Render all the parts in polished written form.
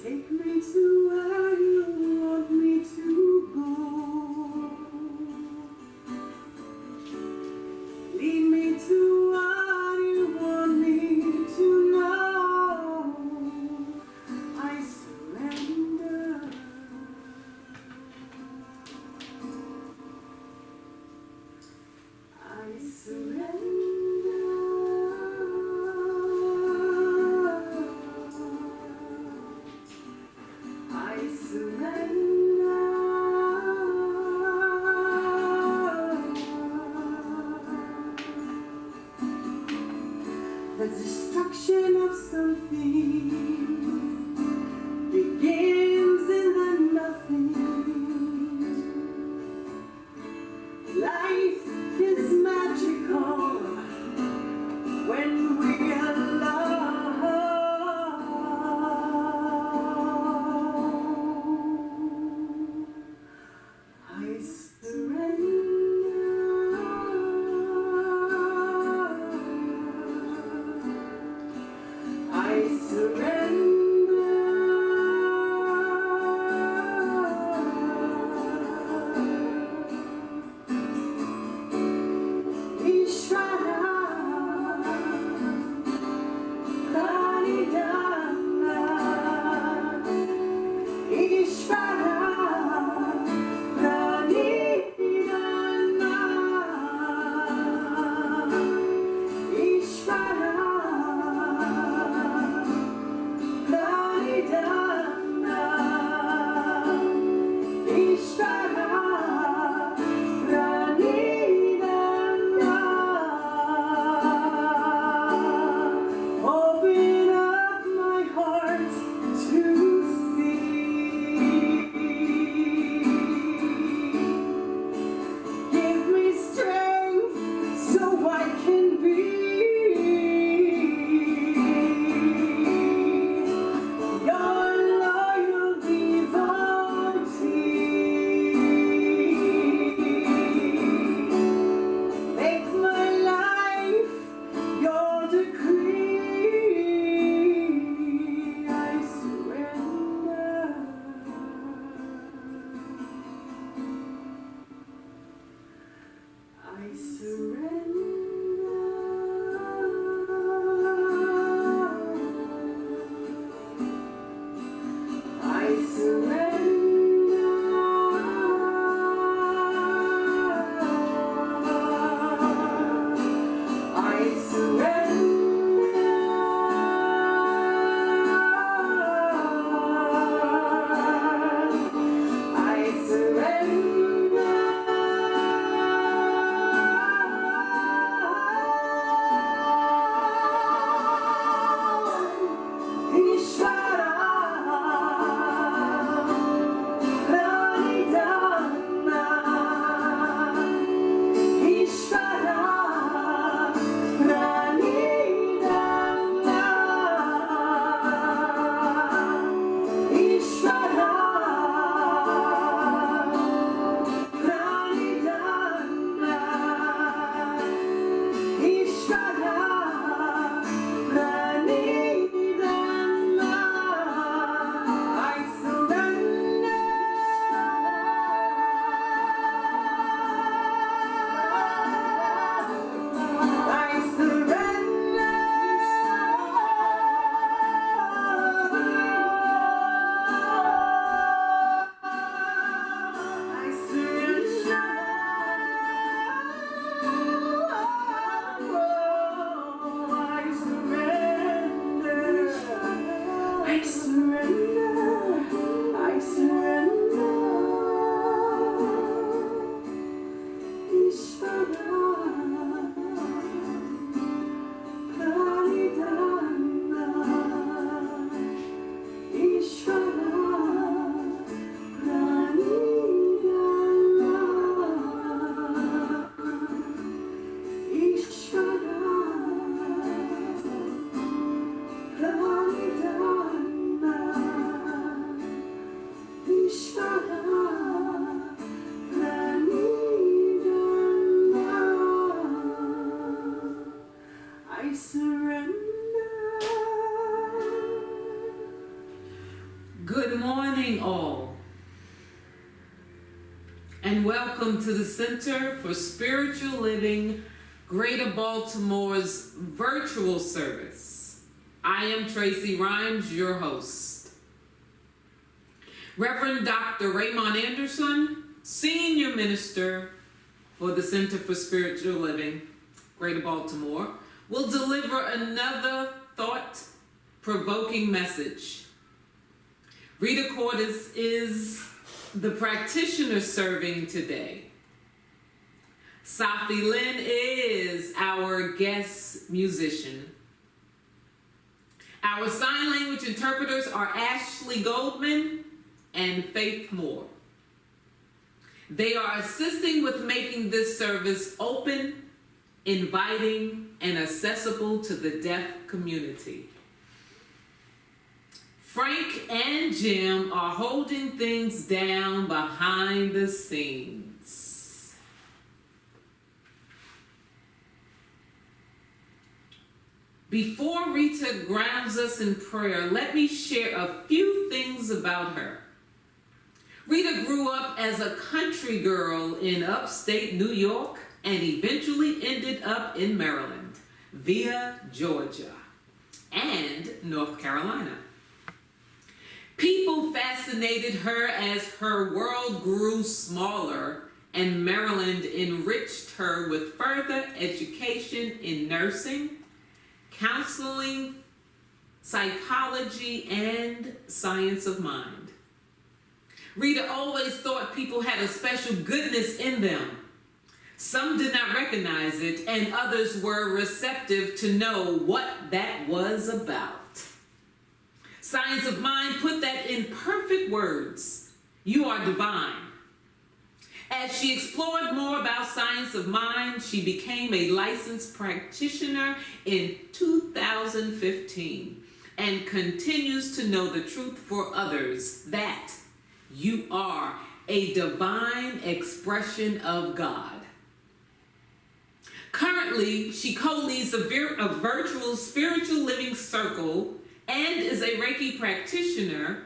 Take me to where you want me to go. Lead me to what you want me to know. I surrender. I surrender. I surrender. The destruction of something begins in the nothing. Life is magical when we are alone. I surrender. I surrender. and welcome to the Center for Spiritual Living, Greater Baltimore's virtual service. I am Tracy Rhymes, your host. Reverend Dr. Raymont Anderson, Senior Minister for the Center for Spiritual Living, Greater Baltimore, will deliver another thought-provoking message. Rita Cordes is the practitioner serving today. Safi Lynn is our guest musician. Our sign language interpreters are Ashley Goldman and Faith Moore. They are assisting with making this service open, inviting, and accessible to the deaf community. Frank and Jim are holding things down behind the scenes. Before Rita grounds us in prayer, let me share a few things about her. Rita grew up as a country girl in upstate New York and eventually ended up in Maryland via Georgia and North Carolina. People fascinated her as her world grew smaller, and Maryland enriched her with further education in nursing, counseling, psychology, and science of mind. Rita always thought people had a special goodness in them. Some did not recognize it, and others were receptive to know what that was about. Science of Mind put that in perfect words. You are divine. As she explored more about science of mind, she became a licensed practitioner in 2015 and continues to know the truth for others that you are a divine expression of God. Currently, she co-leads a virtual spiritual living circle and is a Reiki practitioner,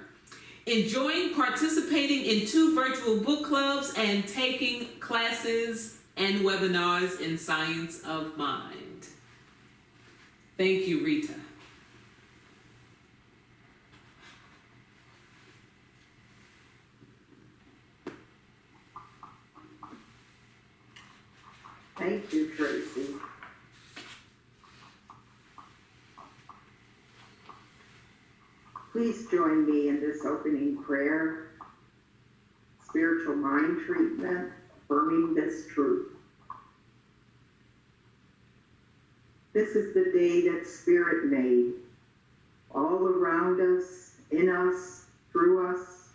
enjoying participating in 2 virtual book clubs and taking classes and webinars in science of mind. Thank you, Rita. Thank you, Tracy. Please join me in this opening prayer, spiritual mind treatment, affirming this truth. This is the day that Spirit made, all around us, in us, through us,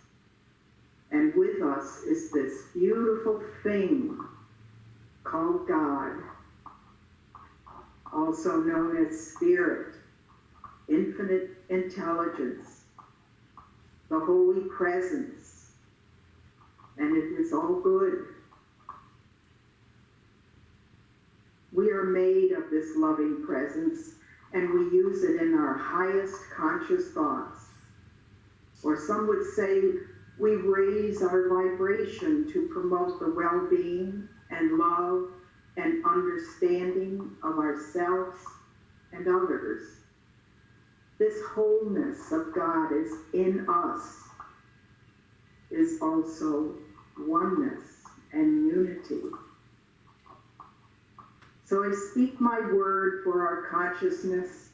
and with us is this beautiful thing called God, also known as Spirit, infinite intelligence, the Holy Presence, and it is all good. We are made of this loving presence, and we use it in our highest conscious thoughts. Or some would say we raise our vibration to promote the well-being and love and understanding of ourselves and others. This wholeness of God is in us, is also oneness and unity. So I speak my word for our consciousness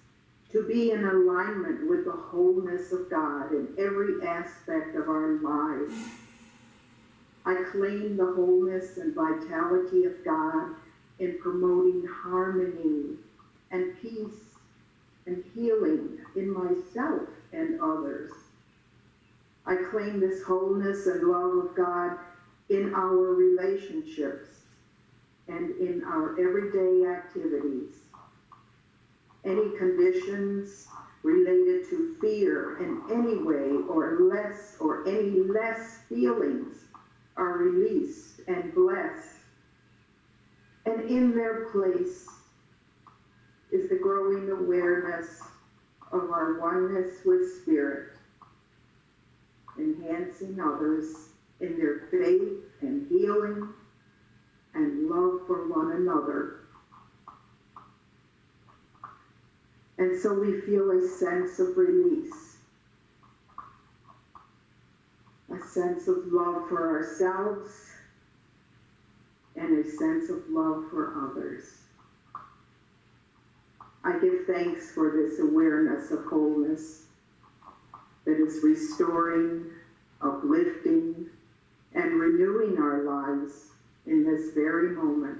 to be in alignment with the wholeness of God in every aspect of our lives. I claim the wholeness and vitality of God in promoting harmony and peace and healing in myself and others. I claim this wholeness and love of God in our relationships and in our everyday activities. Any conditions related to fear in any way or any less feelings are released and blessed. And in their place is the growing awareness of our oneness with Spirit, enhancing others in their faith and healing and love for one another. And so we feel a sense of release, a sense of love for ourselves, and a sense of love for others. I give thanks for this awareness of wholeness that is restoring, uplifting, and renewing our lives in this very moment.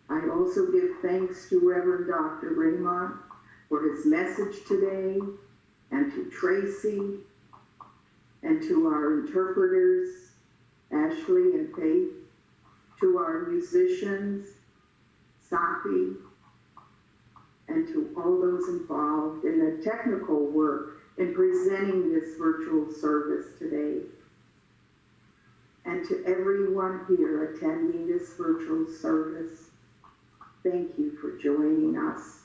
I also give thanks to Reverend Dr. Raymont for his message today, and to Tracy, and to our interpreters, Ashley and Faith, to our musicians, Safi, and to all those involved in the technical work in presenting this virtual service today. And to everyone here attending this virtual service, thank you for joining us.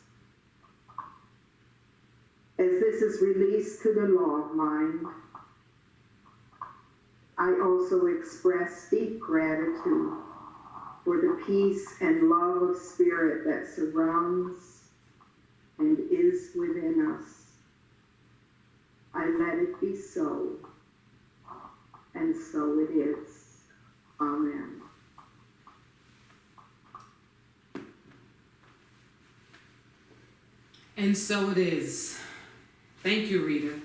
As this is released to the law of mind, I also express deep gratitude for the peace and love of spirit that surrounds and is within us. I let it be so, and so it is. Amen. And so it is. Thank you, Rita.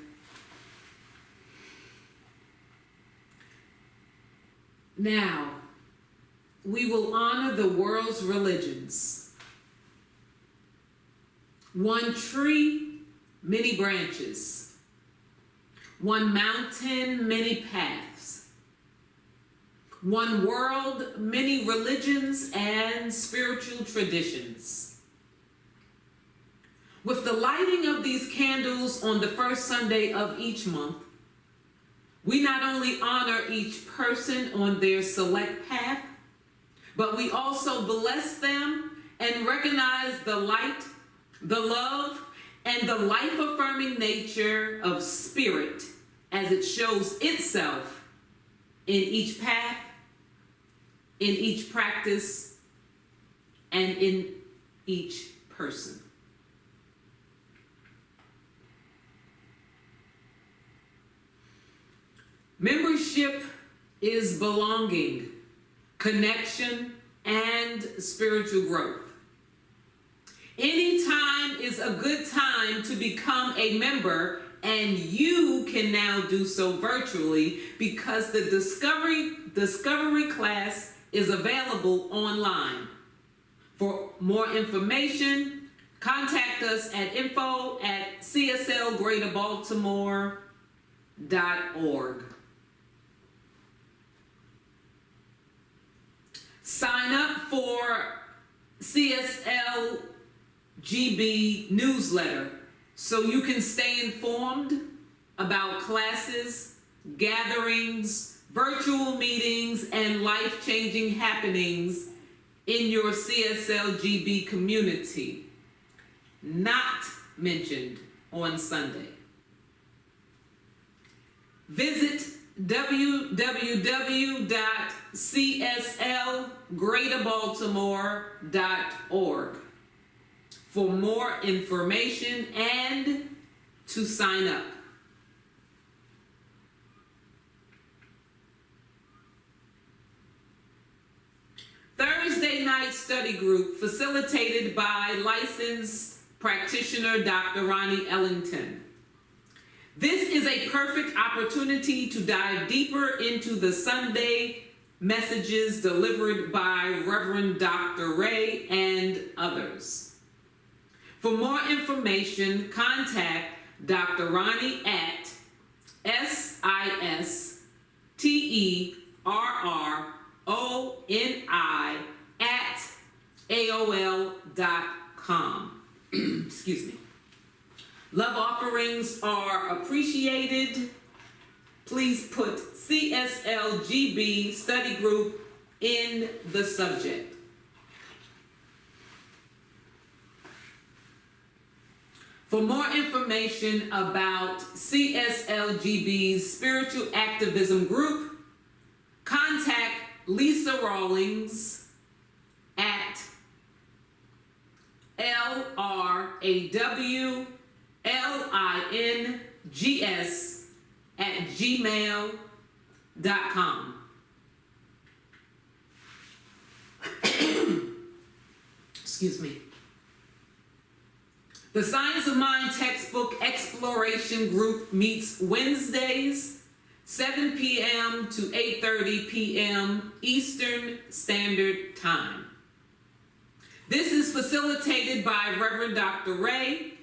Now, we will honor the world's religions. One tree, many branches. One mountain, many paths. One world, many religions and spiritual traditions. With the lighting of these candles on the first Sunday of each month, we not only honor each person on their select path, but we also bless them and recognize the light, the love, and the life-affirming nature of spirit as it shows itself in each path, in each practice, and in each person. Membership is belonging, connection, and spiritual growth. Any time is a good time to become a member, and you can now do so virtually because the discovery class is available online. For more information, contact us at info@cslgreaterbaltimore.org. Sign up for CSLGB newsletter so you can stay informed about classes, gatherings, virtual meetings, and life-changing happenings in your CSLGB community, not mentioned on Sunday. Visit www.cslgreaterbaltimore.org for more information and to sign up. Thursday night study group facilitated by licensed practitioner Dr. Ronnie Ellington. This is a perfect opportunity to dive deeper into the Sunday messages delivered by Reverend Dr. Ray and others. For more information, contact Dr. Ronnie at SISTERRONI@AOL.com. Excuse me. Love offerings are appreciated. Please put CSLGB study group in the subject. For more information about CSLGB's Spiritual Activism Group, contact Lisa Rawlings at LRAWLINGS@gmail.com. Excuse me. The Science of Mind Textbook Exploration Group meets Wednesdays, 7 p.m. to 8:30 p.m. Eastern Standard Time. This is facilitated by Reverend Dr. Ray,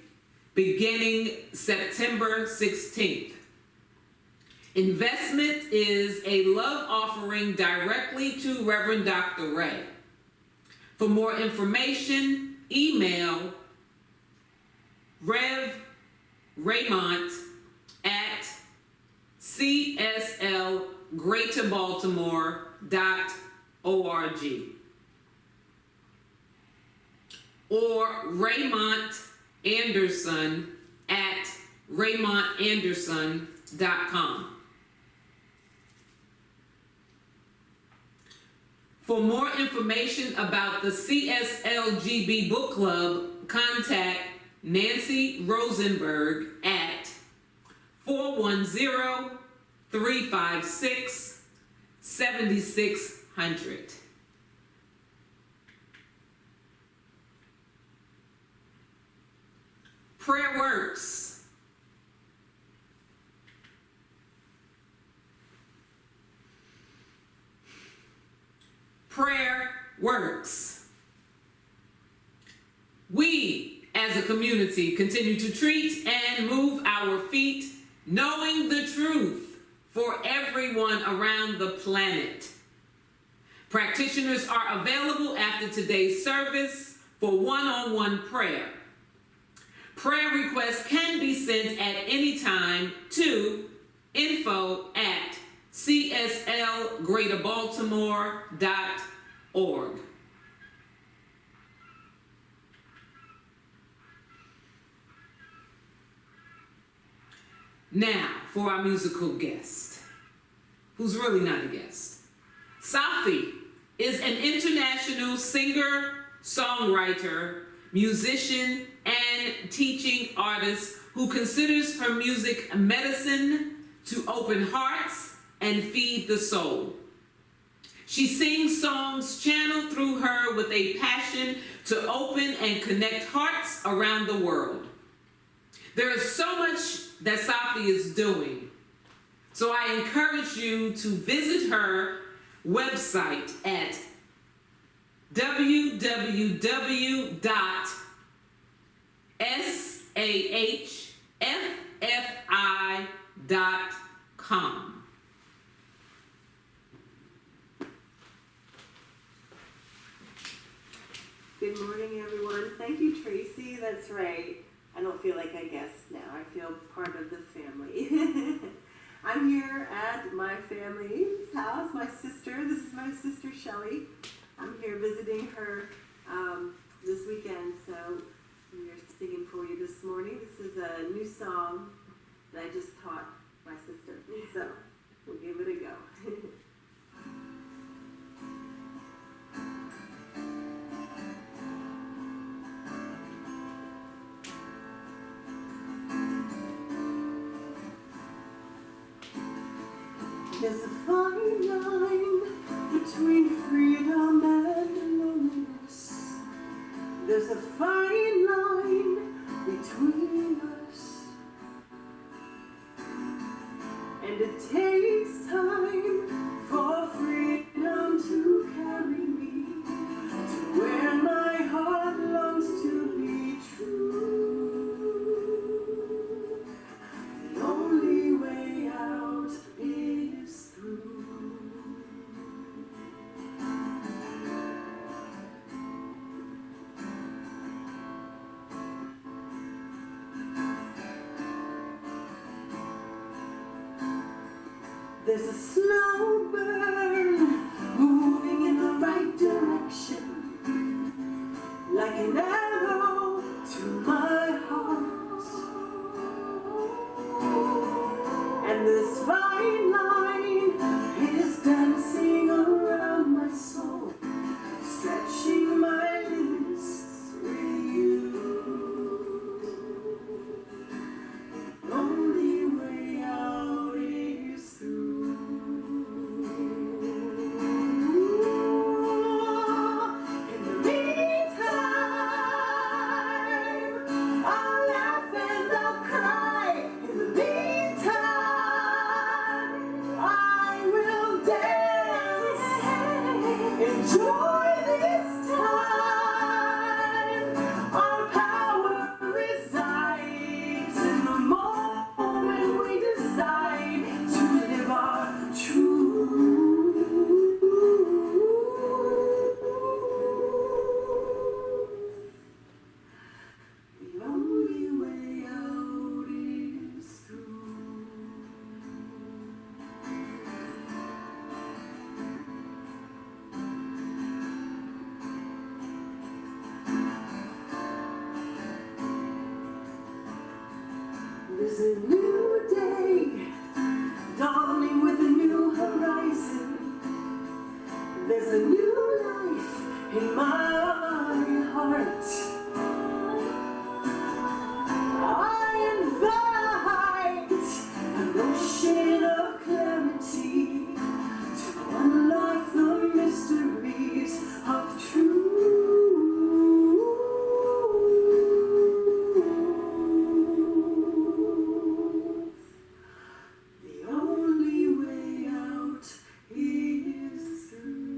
beginning September 16th. Investment is a love offering directly to Reverend Dr. Ray. For more information, email Rev Raymont at cslgreaterbaltimore.org or Raymont Anderson at raymontanderson.com. For more information about the CSLGB Book Club, contact Nancy Rosenberg at 410-356-7600. Prayer works. Prayer works. We, as a community, continue to treat and move our feet, knowing the truth for everyone around the planet. Practitioners are available after today's service for one-on-one prayer. Prayer requests can be sent at any time to info@cslgreaterbaltimore.org. Now, for our musical guest, who's really not a guest. Safi is an international singer, songwriter, musician, and teaching artist who considers her music medicine to open hearts and feed the soul. She sings songs channeled through her with a passion to open and connect hearts around the world. There is so much that Safi is doing, so I encourage you to visit her website at www.sahffi.com. Good morning, everyone. Thank you, Tracy. That's right. I don't feel like a guest now. I feel part of the family. I'm here at my family's house. This is my sister, Shelly. I'm here visiting her this weekend, so we're singing for you this morning. This is a new song that I just taught my sister, so we'll give it a go. There's a fine line between freedom and loneliness. There's a fine line between us. And it takes time for freedom to carry me to where my heart longs to be true. The only way out is through. There's a slow burn moving in the right direction, like an arrow to my heart. Joy this time, our power resides in the moment we decide to live our truth. The only way out is through. There's a new day dawning with a new horizon. There's a new life in my heart. I invite an ocean of clarity to unlock the mysteries of truth. The only way out is through.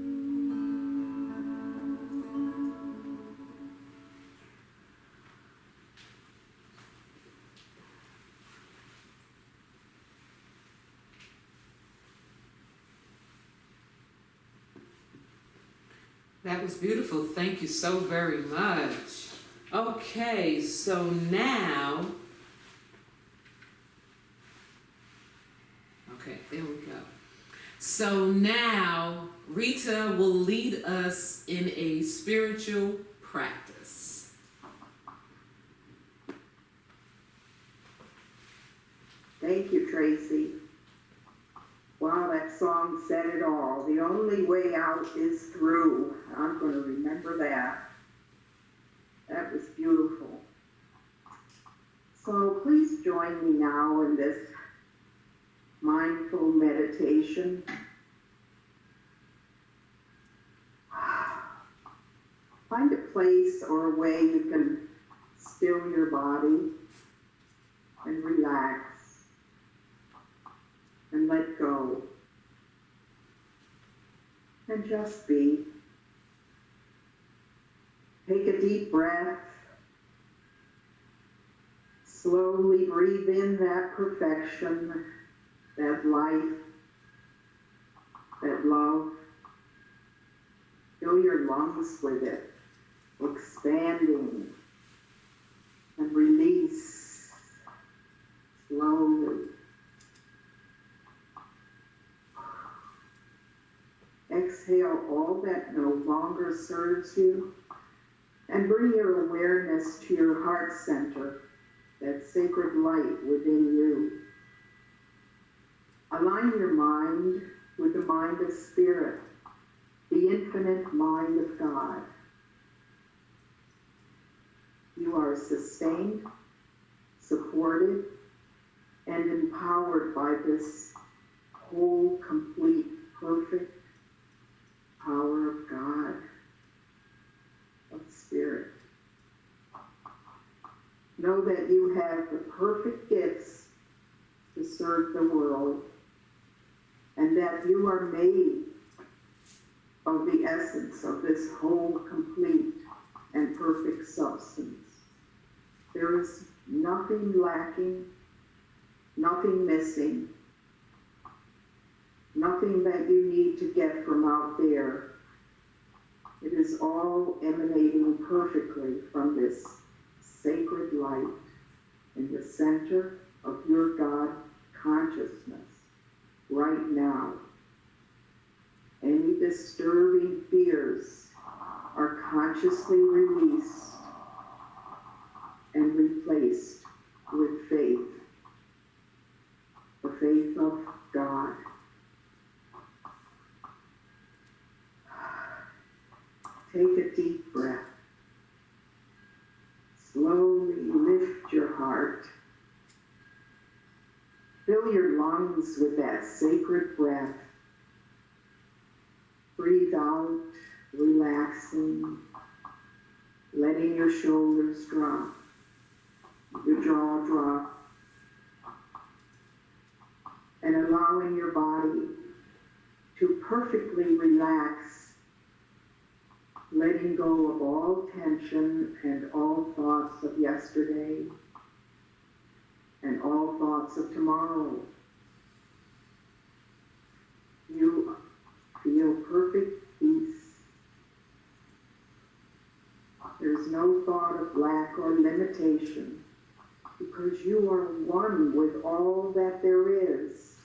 That was beautiful. Thank you so very much. Okay, so now, okay, there we go. So now Rita will lead us in a spiritual practice. Thank you, Tracy. Wow, that song said it all. The only way out is through. I'm going to remember that. That was beautiful. So please join me now in this mindful meditation. Find a place or a way you can still your body and relax and let go and just be. Take a deep breath. Slowly breathe in that perfection, that life, that love. Fill your lungs with it, expanding, and release slowly. Exhale all that no longer serves you, and bring your awareness to your heart center, that sacred light within you. Align your mind with the mind of Spirit, the infinite mind of God. You are sustained, supported, and empowered by this whole, complete, perfect power of God, of Spirit. Know that you have the perfect gifts to serve the world, and that you are made of the essence of this whole, complete, and perfect substance. There is nothing lacking, nothing missing, nothing that you need to get from out there. It is all emanating perfectly from this sacred light in the center of your God consciousness right now. Any disturbing fears are consciously released and replaced with faith, the faith of God. Take a deep breath. Slowly lift your heart. Fill your lungs with that sacred breath. Breathe out, relaxing, letting your shoulders drop, your jaw drop, and allowing your body to perfectly relax letting go of all tension and all thoughts of yesterday and all thoughts of tomorrow. You feel perfect peace. There's no thought of lack or limitation because you are one with all that there is.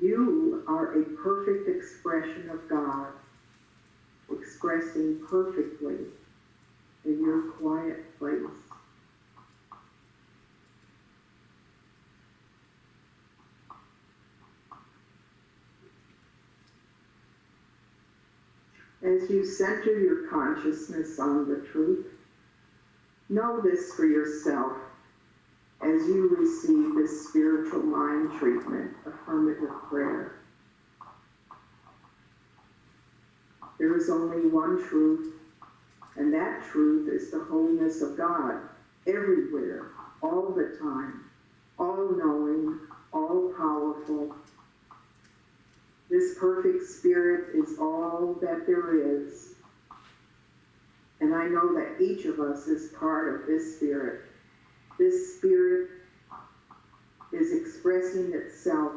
You are a perfect expression of God, expressing perfectly in your quiet place. As you center your consciousness on the truth, know this for yourself as you receive this spiritual mind treatment, affirmative prayer. There is only one truth, and that truth is the wholeness of God, everywhere, all the time, all-knowing, all-powerful. This perfect spirit is all that there is. And I know that each of us is part of this spirit. This spirit is expressing itself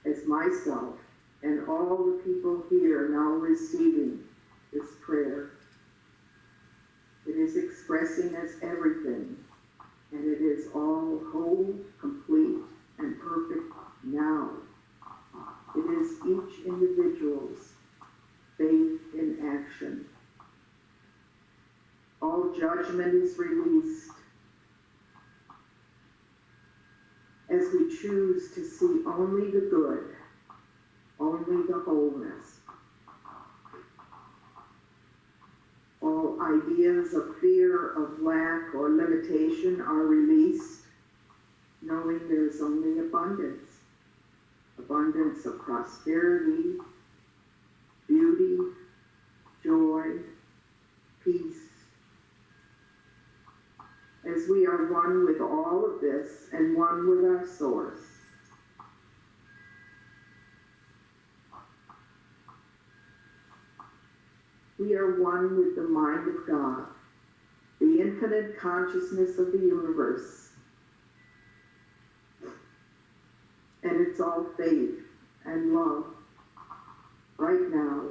as myself and all the people here now receiving this prayer. It is expressing as everything, and it is all whole, complete, and perfect now. It is each individual's faith in action. All judgment is released as we choose to see only the good, only the wholeness. All ideas of fear, of lack, or limitation are released, knowing there is only abundance. Abundance of prosperity, beauty, joy, peace. As we are one with all of this and one with our source. We are one with the mind of God, the infinite consciousness of the universe. And it's all faith and love right now.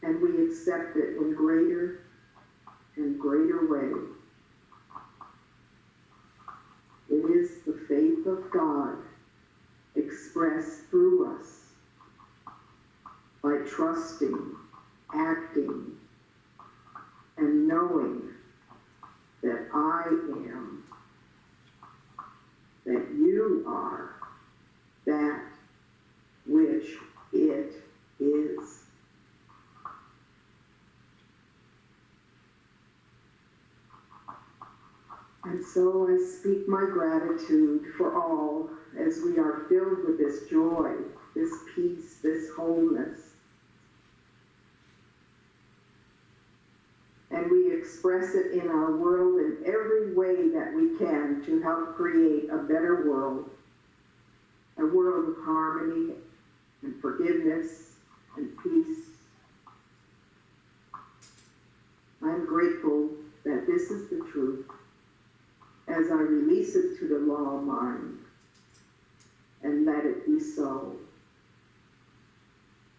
And we accept it in greater and greater way. It is the faith of God expressed through us by trusting, acting, and knowing that I am, that you are that which it is. And so I speak my gratitude for all as we are filled with this joy, this peace, this wholeness. And we express it in our world in every way that we can to help create a better world, a world of harmony and forgiveness and peace. I'm grateful that this is the truth as I release it to the law of mind, and let it be so.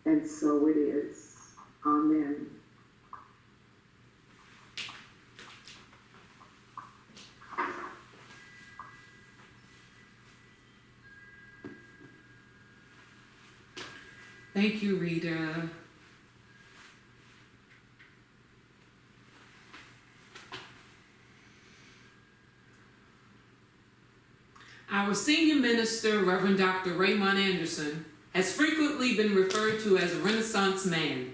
And so it is. Amen. Thank you, Rita. Our senior minister, Reverend Dr. Raymont Anderson, has frequently been referred to as a Renaissance man.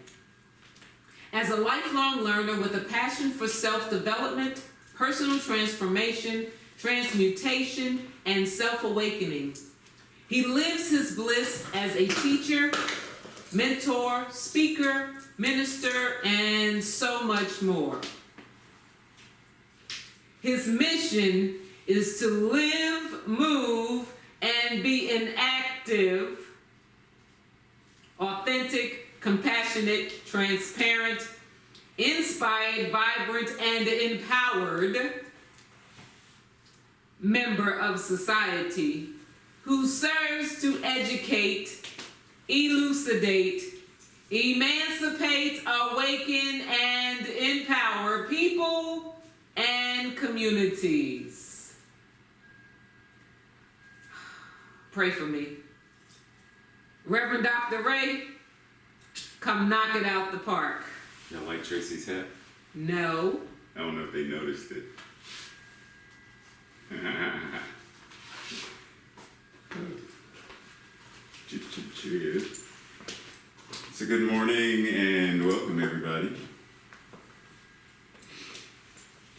As a lifelong learner with a passion for self-development, personal transformation, transmutation, and self-awakening, he lives his bliss as a teacher, mentor, speaker, minister, and so much more. His mission is to live, move, and be an active, authentic compassionate, transparent, inspired, vibrant, and empowered member of society who serves to educate, elucidate, emancipate, awaken, and empower people and communities. Pray for me. Reverend Dr. Ray, come knock it out the park. Y'all like Tracy's hat? No. I don't know if they noticed it. Cheers. So good morning and welcome everybody.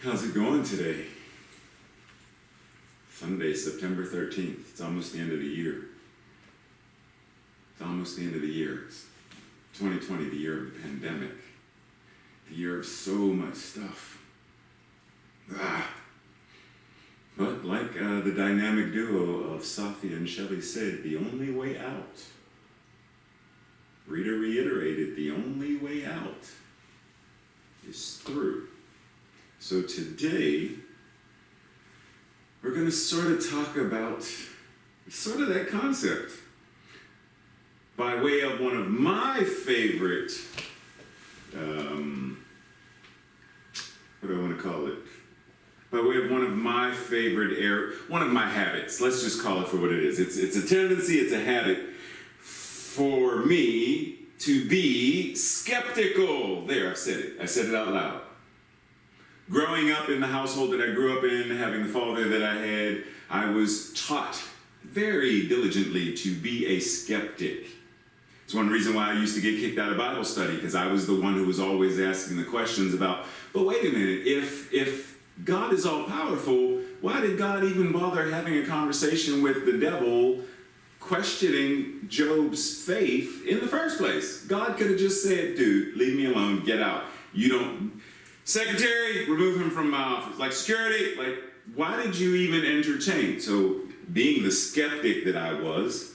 How's it going today? Sunday, September 13th. It's almost the end of the year. It's almost the end of the year. It's 2020, the year of the pandemic. The year of so much stuff. But like the dynamic duo of Safi and Shelley said, the only way out. Rita reiterated, the only way out is through. So today, we're going to sort of talk about sort of that concept by way of one of my favorite, what do I want to call it? By way of one of my favorite, one of my habits. Let's just call it for what it is. It's a tendency, it's a habit for me to be skeptical. There, I've said it. I said it out loud. Growing up in the household that I grew up in, having the father that I had, I was taught very diligently to be a skeptic. It's one reason why I used to get kicked out of Bible study, because I was the one who was always asking the questions about, but wait a minute, if God is all powerful, why did God even bother having a conversation with the devil, questioning Job's faith in the first place? God could have just said, dude, leave me alone, get out. You don't, secretary, remove him from my office. Like security, like, why did you even entertain? So being the skeptic that I was,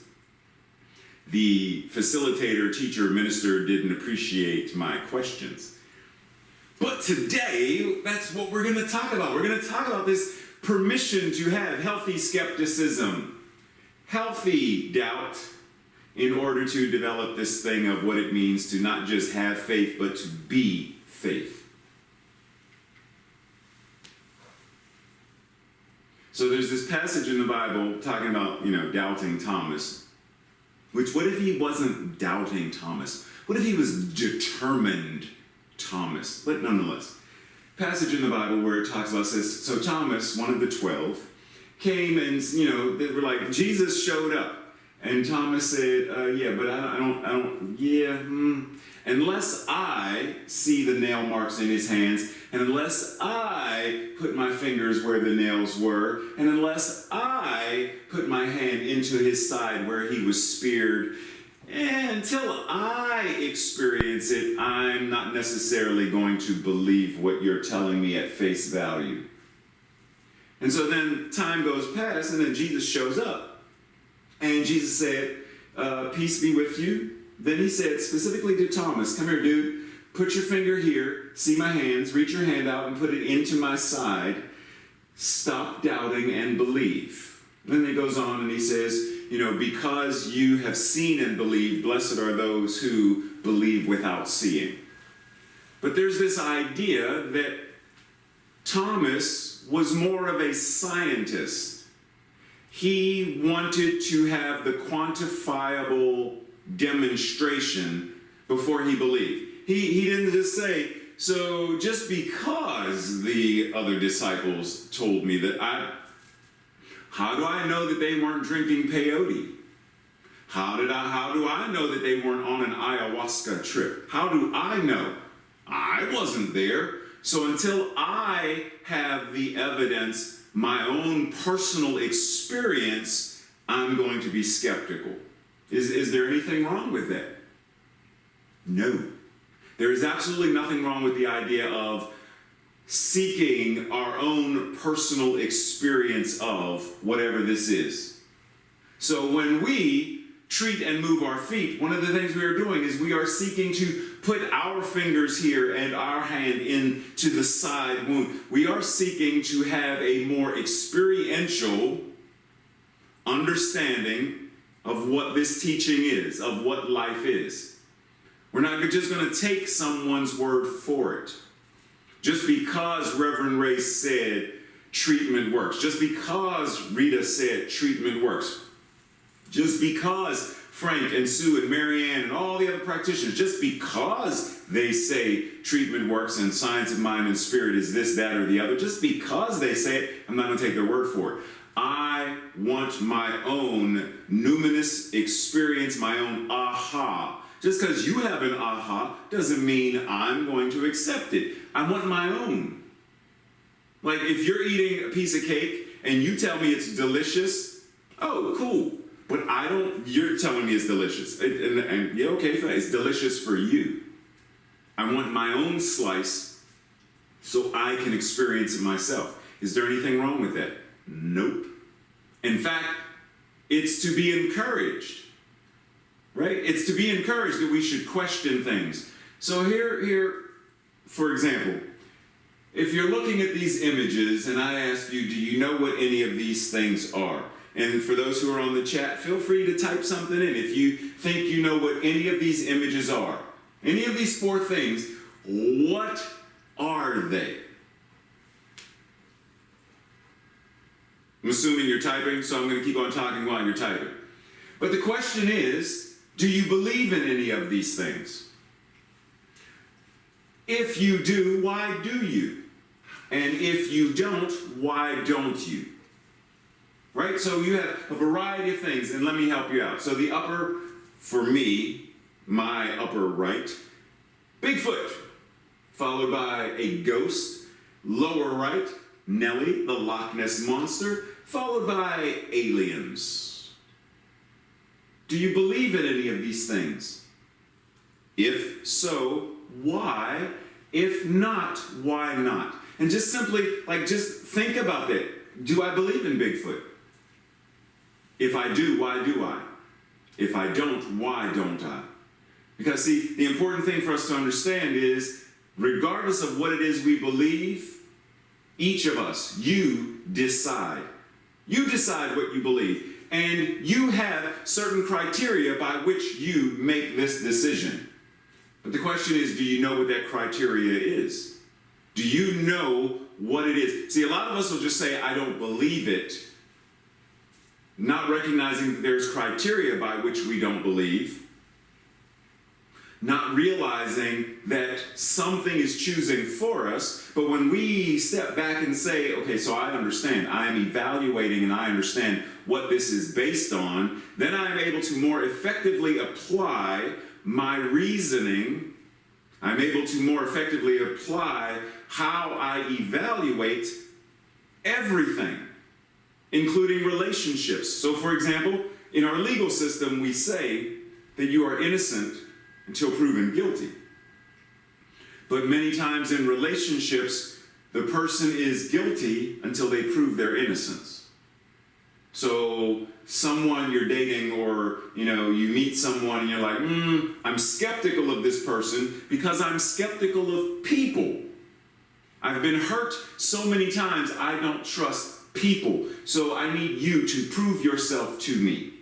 the facilitator, teacher, minister didn't appreciate my questions. But today, that's what we're going to talk about. We're going to talk about this permission to have healthy skepticism, healthy doubt, in order to develop this thing of what it means to not just have faith, but to be faith. So there's this passage in the Bible talking about, doubting Thomas. Which, what if he wasn't doubting Thomas? What if he was determined Thomas? But nonetheless, passage in the Bible where it talks about, says, so Thomas, one of the 12, came and, they were like, Jesus showed up. And Thomas said, unless I see the nail marks in his hands, and unless I put my fingers where the nails were, and unless I put my hand into his side where he was speared, and until I experience it, I'm not necessarily going to believe what you're telling me at face value. And so then time goes past, and then Jesus shows up. And Jesus said, peace be with you. Then he said specifically to Thomas, come here, dude. Put your finger here. See my hands. Reach your hand out and put it into my side. Stop doubting and believe. Then he goes on and he says, because you have seen and believed, blessed are those who believe without seeing. But there's this idea that Thomas was more of a scientist. He wanted to have the quantifiable demonstration before he believed. He didn't just say, so just because the other disciples told me that how do I know that they weren't drinking peyote? How do I know that they weren't on an ayahuasca trip? How do I know? I wasn't there. So until I have the evidence, my own personal experience, I'm going to be skeptical. Is there anything wrong with that? No. There is absolutely nothing wrong with the idea of seeking our own personal experience of whatever this is. So when we treat and move our feet, one of the things we are doing is we are seeking to put our fingers here and our hand into the side wound. We are seeking to have a more experiential understanding of what this teaching is, of what life is. We're not just going to take someone's word for it. Just because Reverend Ray said treatment works, just because Rita said treatment works, just because Frank and Sue and Marianne and all the other practitioners, just because they say treatment works and science of mind and spirit is this, that, or the other, just because they say it, I'm not going to take their word for it. I want my own numinous experience, my own aha. Just because you have an aha doesn't mean I'm going to accept it. I want my own. Like if you're eating a piece of cake and you tell me it's delicious, oh, cool. But you're telling me it's delicious. And yeah, okay, fine. It's delicious for you. I want my own slice so I can experience it myself. Is there anything wrong with that? Nope. In fact, it's to be encouraged, right? It's to be encouraged that we should question things. So here, for example, if you're looking at these images and I ask you, do you know what any of these things are? And for those who are on the chat, feel free to type something in if you think you know what any of these images are. Any of these four things, what are they? I'm assuming you're typing, so I'm going to keep on talking while you're typing. But the question is, do you believe in any of these things? If you do, why do you? And if you don't, why don't you? Right? So you have a variety of things, and let me help you out. So the upper, for me, my upper right, Bigfoot, followed by a ghost. Lower right, Nellie, the Loch Ness Monster, followed by aliens. Do you believe in any of these things? If so, why? If not, why not? And just simply, just think about that. Do I believe in Bigfoot? If I do, why do I? If I don't, why don't I? Because see, the important thing for us to understand is, regardless of what it is we believe, each of us, you decide. You decide what you believe. And you have certain criteria by which you make this decision. But the question is, do you know what that criteria is? Do you know what it is? See, a lot of us will just say, I don't believe it, not recognizing that there's criteria by which we don't believe, not realizing that something is choosing for us. But when we step back and say, okay, so I understand, I am evaluating and I understand what this is based on, then I am able to more effectively apply my reasoning. I'm able to more effectively apply how I evaluate everything, including relationships. So for example, in our legal system, we say that you are innocent until proven guilty. But many times in relationships, the person is guilty until they prove their innocence. So someone you're dating, or you meet someone and you're like, I'm skeptical of this person because I'm skeptical of people. I've been hurt so many times, I don't trust people. So I need you to prove yourself to me.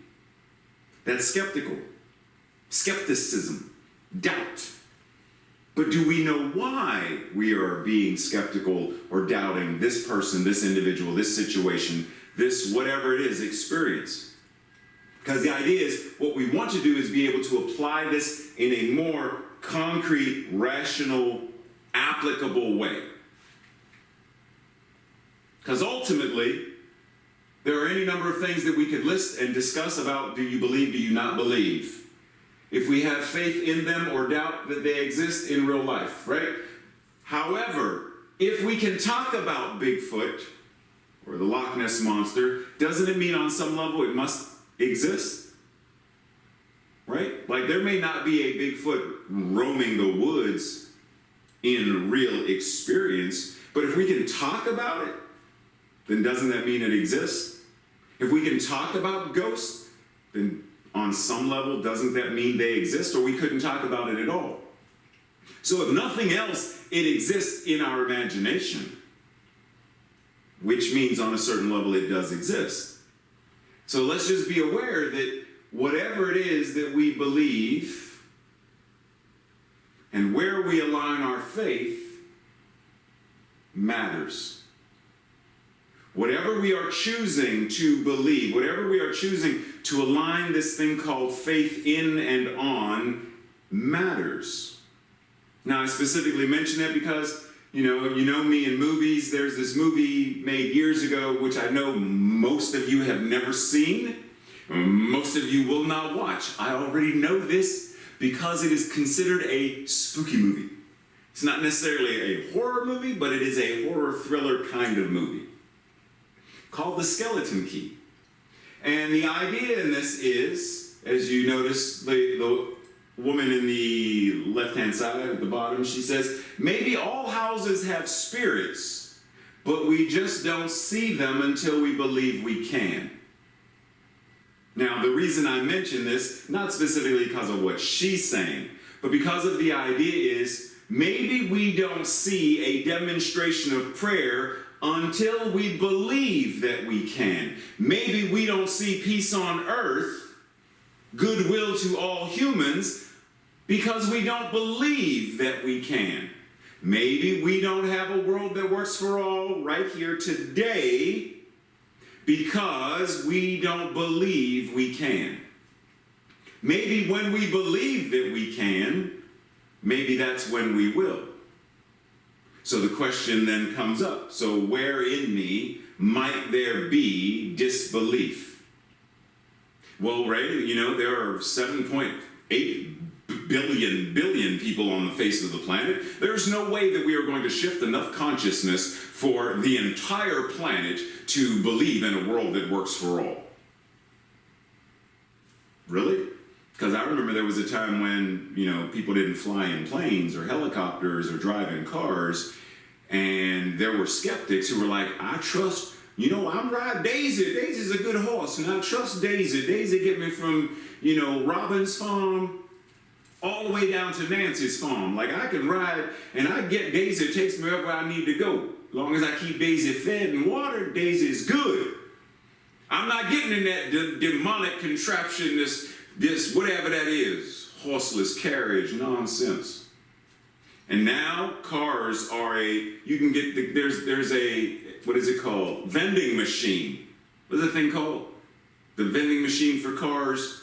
That's skeptical. Skepticism. Doubt. But do we know why we are being skeptical or doubting this person, this individual, this situation, this whatever it is experience? Because the idea is, what we want to do is be able to apply this in a more concrete, rational, applicable way. Because ultimately, there are any number of things that we could list and discuss about, do you believe, do you not believe? If we have faith in them or doubt that they exist in real life, right? However, if we can talk about Bigfoot or the Loch Ness Monster, doesn't it mean on some level it must exist? Right? Like there may not be a Bigfoot roaming the woods in real experience, but if we can talk about it, then doesn't that mean it exists? If we can talk about ghosts, then on some level, doesn't that mean they exist, or we couldn't talk about it at all? So if nothing else, it exists in our imagination, which means on a certain level it does exist. So let's just be aware that whatever it is that we believe and where we align our faith matters. Whatever we are choosing to believe, whatever we are choosing to align this thing called faith in and on matters. Now, I specifically mention that because, you know me in movies. There's this movie made years ago, which I know most of you have never seen. Most of you will not watch. I already know this because it is considered a spooky movie. It's not necessarily a horror movie, but it is a horror thriller kind of movie called The Skeleton Key. And the idea in this is, as you notice, the woman in the left-hand side at the bottom, she says, maybe all houses have spirits, but we just don't see them until we believe we can. Now, the reason I mention this, not specifically because of what she's saying, but because of the idea is, maybe we don't see a demonstration of prayer until we believe that we can. Maybe we don't see peace on earth, goodwill to all humans, because we don't believe that we can. Maybe we don't have a world that works for all right here today because we don't believe we can. Maybe when we believe that we can, maybe that's when we will. So the question then comes up, so where in me might there be disbelief? Well, Ray, there are 7.8 billion people on the face of the planet. There's no way that we are going to shift enough consciousness for the entire planet to believe in a world that works for all. Really? Because I remember there was a time when, people didn't fly in planes or helicopters or drive in cars, and there were skeptics who were like, I trust, I'm riding Daisy. Daisy's a good horse, and I trust Daisy. Daisy get me from, Robin's farm all the way down to Nancy's farm. Like, I can ride, and I get Daisy. It takes me wherever I need to go. As long as I keep Daisy fed and watered, Daisy's good. I'm not getting in that demonic contraption, this whatever that is, horseless carriage nonsense. And now cars are you can get, there's a, what is it called? Vending machine. What's the thing called? The vending machine for cars.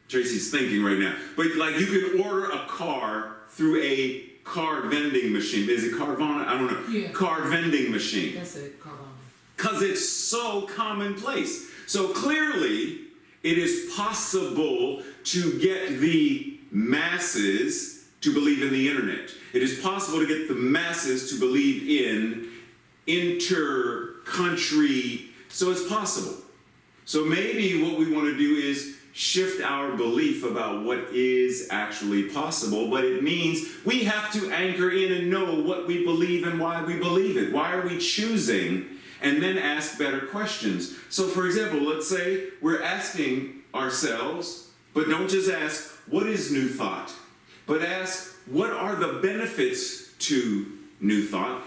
Tracy's thinking right now. But like you can order a car through a car vending machine. Is it Carvana? I don't know. Yeah. Car vending machine. That's it, Carvana. Because it's so commonplace. So clearly, it is possible to get the masses to believe in the internet. It is possible to get the masses to believe in inter-country. So it's possible. So maybe what we want to do is shift our belief about what is actually possible, but it means we have to anchor in and know what we believe and why we believe it. Why are we choosing? And then ask better questions. So for example, let's say we're asking ourselves, but don't just ask, what is new thought? But ask, what are the benefits to new thought?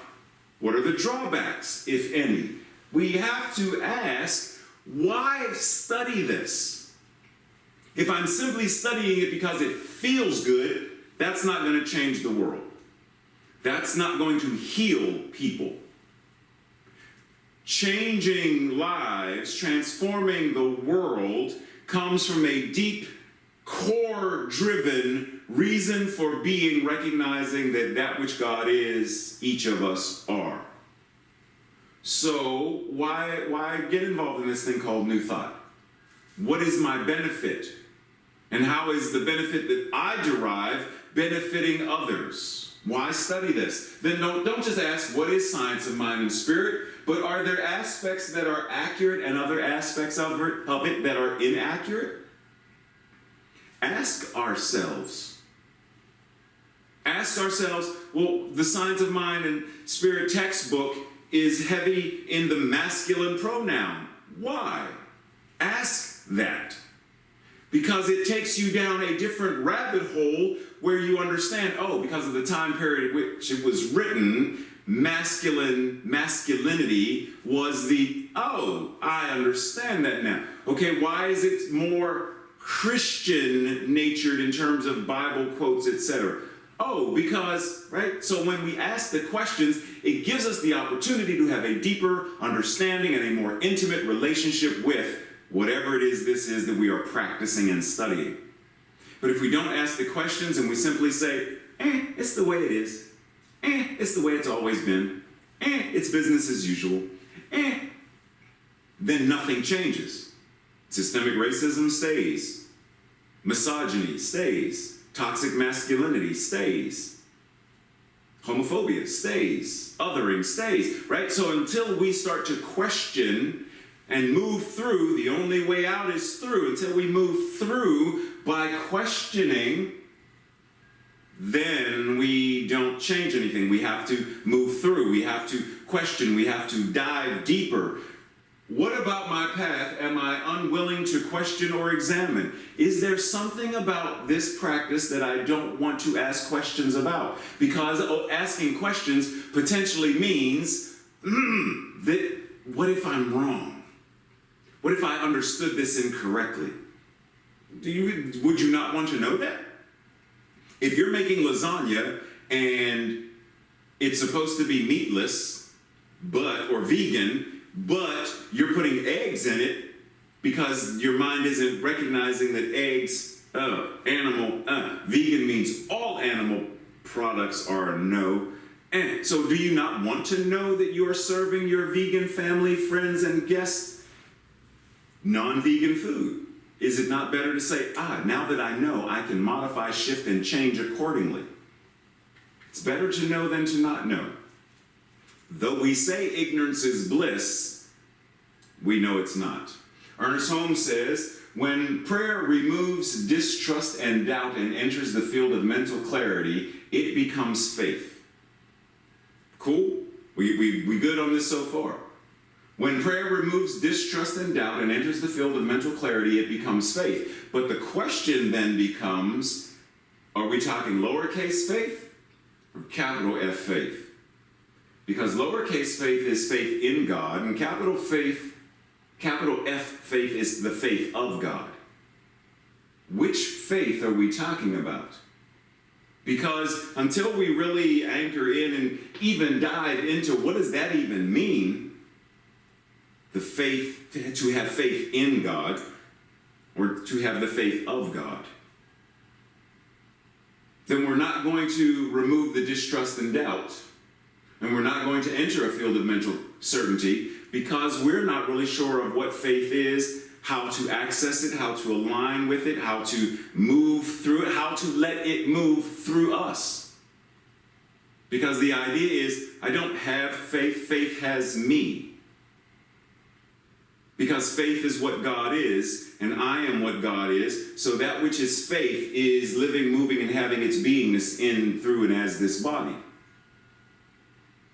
What are the drawbacks, if any? We have to ask, why study this? If I'm simply studying it because it feels good, that's not going to change the world. That's not going to heal people. Changing lives, transforming the world, comes from a deep, core-driven reason for being, recognizing that which God is, each of us are. So why get involved in this thing called New Thought? What is my benefit? And how is the benefit that I derive benefiting others? Why study this? Then don't just ask, what is science of mind and spirit? But are there aspects that are accurate and other aspects of it that are inaccurate? Ask ourselves. Well, the Science of Mind and Spirit textbook is heavy in the masculine pronoun. Why? Ask that. Because it takes you down a different rabbit hole where you understand, oh, because of the time period in which it was written, masculinity was I understand that now. Okay, why is it more Christian natured in terms of Bible quotes, etc.? Oh, because, right? So when we ask the questions, it gives us the opportunity to have a deeper understanding and a more intimate relationship with whatever it is this is that we are practicing and studying. But if we don't ask the questions and we simply say, it's the way it is, it's the way it's always been, it's business as usual, then nothing changes. Systemic racism stays. Misogyny stays. Toxic masculinity stays. Homophobia stays. Othering stays, right? So until we start to question and move through, the only way out is through. Until we move through by questioning, then we don't change anything. We have to move through. We have to question. We have to dive deeper. What about my path am I unwilling to question or examine? Is there something about this practice that I don't want to ask questions about? Because asking questions potentially means that what if I'm wrong? What if I understood this incorrectly? Would you not want to know that? If you're making lasagna and it's supposed to be meatless, or vegan, but you're putting eggs in it because your mind isn't recognizing that eggs, vegan means all animal products are a no. And so do you not want to know that you are serving your vegan family, friends, and guests non-vegan food? Is it not better to say, now that I know, I can modify, shift, and change accordingly? It's better to know than to not know. Though we say ignorance is bliss, we know it's not. Ernest Holmes says, when prayer removes distrust and doubt and enters the field of mental clarity, it becomes faith. Cool? We good on this so far? When prayer removes distrust and doubt and enters the field of mental clarity, it becomes faith. But the question then becomes, are we talking lowercase faith or capital F faith? Because lowercase faith is faith in God, and capital F faith is the faith of God. Which faith are we talking about? Because until we really anchor in and even dive into what does that even mean, the faith, to have faith in God, or to have the faith of God, then we're not going to remove the distrust and doubt. And we're not going to enter a field of mental certainty because we're not really sure of what faith is, how to access it, how to align with it, how to move through it, how to let it move through us. Because the idea is, I don't have faith, faith has me. Because faith is what God is, and I am what God is, so that which is faith is living, moving, and having its beingness in, through, and as this body.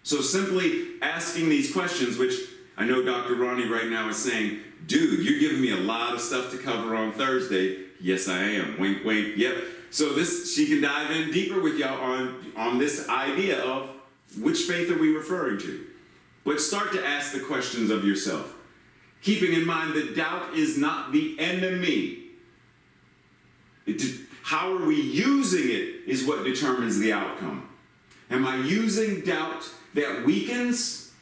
So simply asking these questions, which I know Dr. Ronnie right now is saying, dude, you're giving me a lot of stuff to cover on Thursday. Yes, I am. Wink, wink. Yep. So she can dive in deeper with y'all on this idea of which faith are we referring to. But start to ask the questions of yourself. Keeping in mind that doubt is not the enemy. How are we using it is what determines the outcome. Am I using doubt that weakens,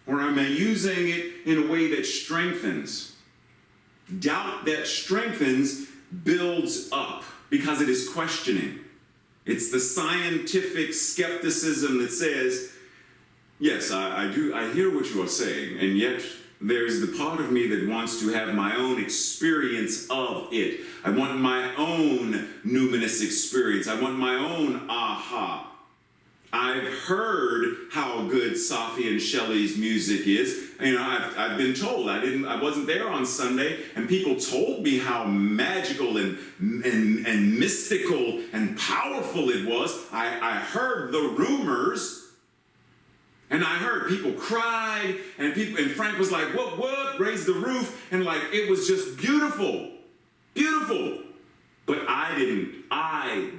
or am I using it in a way that strengthens? Doubt that strengthens builds up because it is questioning. It's the scientific skepticism that says, yes, I hear what you are saying, and yet there's the part of me that wants to have my own experience of it. I want my own numinous experience. I want my own aha. I've heard how good Safi and Shelley's music is. You know, I've been told. I wasn't there on Sunday, and people told me how magical and mystical and powerful it was. I heard the rumors, And I heard people cried, and Frank was like, what, raised the roof, and like, it was just beautiful, beautiful. But I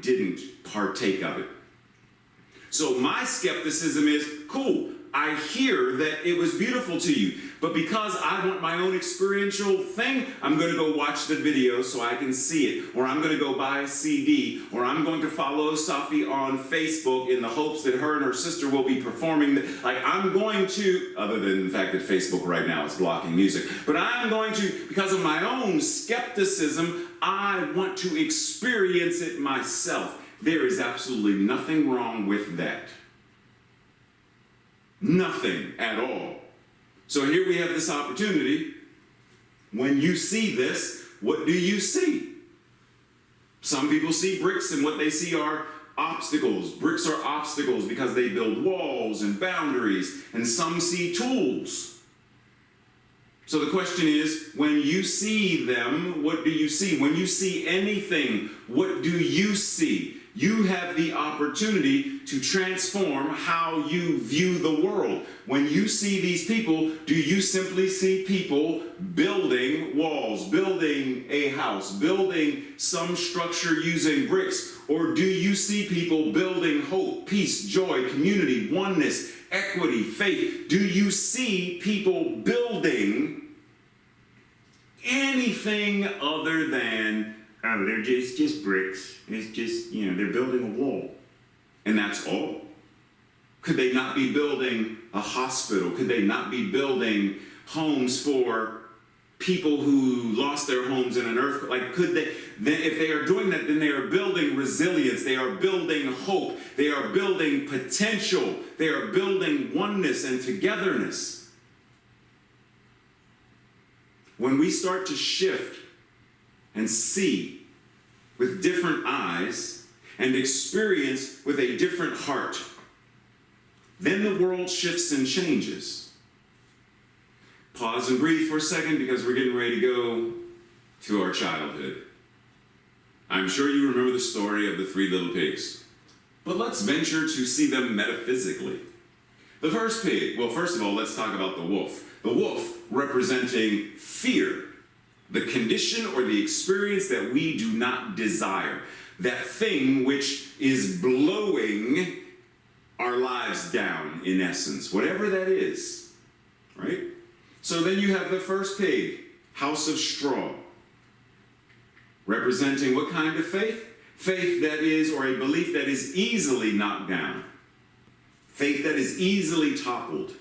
didn't partake of it. So my skepticism is, cool, I hear that it was beautiful to you, but because I want my own experiential thing, I'm going to go watch the video so I can see it, or I'm going to go buy a CD, or I'm going to follow Safi on Facebook in the hopes that her and her sister will be performing. I'm going to, other than the fact that Facebook right now is blocking music, but I'm going to, because of my own skepticism, I want to experience it myself. There is absolutely nothing wrong with that. Nothing at all. So here we have this opportunity. When you see this, what do you see? Some people see bricks, and what they see are obstacles. Bricks are obstacles because they build walls and boundaries, and some see tools. So the question is, when you see them, what do you see? When you see anything, what do you see? You have the opportunity to transform how you view the world. When you see these people, do you simply see people building walls, building a house, building some structure using bricks? Or do you see people building hope, peace, joy, community, oneness, equity, faith? Do you see people building anything other than it's just bricks. It's just, they're building a wall. And that's all. Could they not be building a hospital? Could they not be building homes for people who lost their homes in an earthquake? Could they? Then if they are doing that, then they are building resilience. They are building hope. They are building potential. They are building oneness and togetherness. When we start to shift and see with different eyes and experience with a different heart, then the world shifts and changes. Pause and breathe for a second, because we're getting ready to go to our childhood. I'm sure you remember the story of the 3 little pigs, but let's venture to see them metaphysically. The first pig, well, first of all, let's talk about the wolf. The wolf representing fear. The condition or the experience that we do not desire. That thing which is blowing our lives down, in essence. Whatever that is. Right? So then you have the first pig, house of straw. Representing what kind of faith? Faith that is, or a belief that is easily knocked down. Faith that is easily toppled.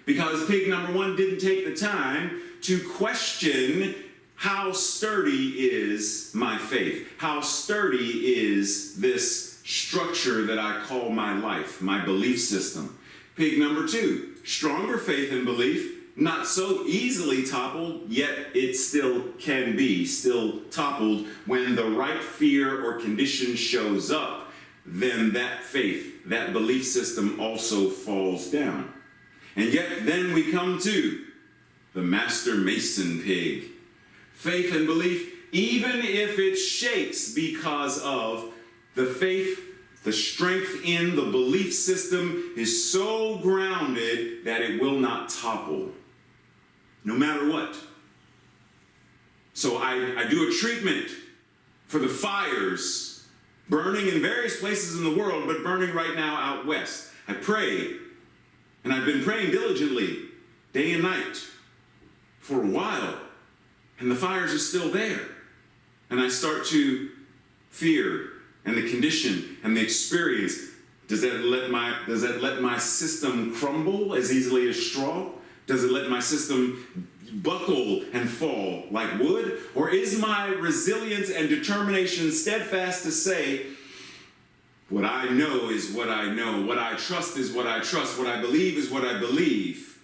Because pig number 1 didn't take the time to question, how sturdy is my faith? How sturdy is this structure that I call my life, my belief system? Pig number 2, stronger faith and belief, not so easily toppled, yet it still can be, still toppled. When the right fear or condition shows up, then that faith, that belief system also falls down. And yet then we come to the master mason pig. Faith and belief, even if it shakes because of the faith, the strength in the belief system is so grounded that it will not topple, no matter what. So I do a treatment for the fires burning in various places in the world, but burning right now out west. I pray, and I've been praying diligently, day and night, for a while. And the fires are still there. And I start to fear, and the condition and the experience. Does that let my system crumble as easily as straw? Does it let my system buckle and fall like wood? Or is my resilience and determination steadfast to say, what I know is what I know, what I trust is what I trust, what I believe is what I believe.